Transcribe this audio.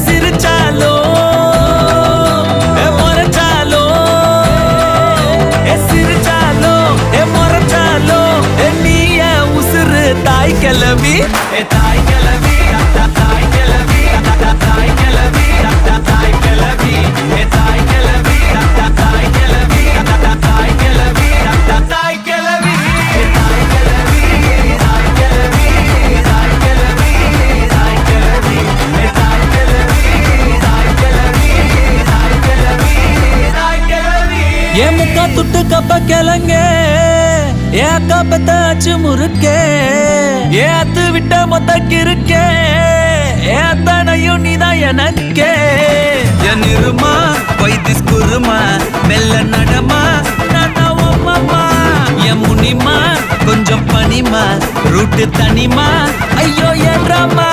சிரிச்சாலோ முறைச்சாலோ சிரிச்சாலோ முறைச்சாலோ நீய உசுறு தாய் கிளவி தாய் கிளவி தாய் கிளவி தாய் கிளவி தாய் கிளவி தாய் கிளவி தாய் கிளவி தாய் கிளவி தாய் கிளவி ஏன் முக்கா துட்டு கப்ப கிளங்க ஏன் அக்கா பத்தாச்சு முறுக்கே ஏன் அத்து விட்ட மொத்த கிருக்கே ஏன் அத்தனையும் நீதான் எனக்கே என் இருமா வைத்திஸ் குருமா மெல்ல நடமா நாமா என் முனிமா கொஞ்சம் பனிமா ரூட்டு தனிமா ஐயோ என்றமா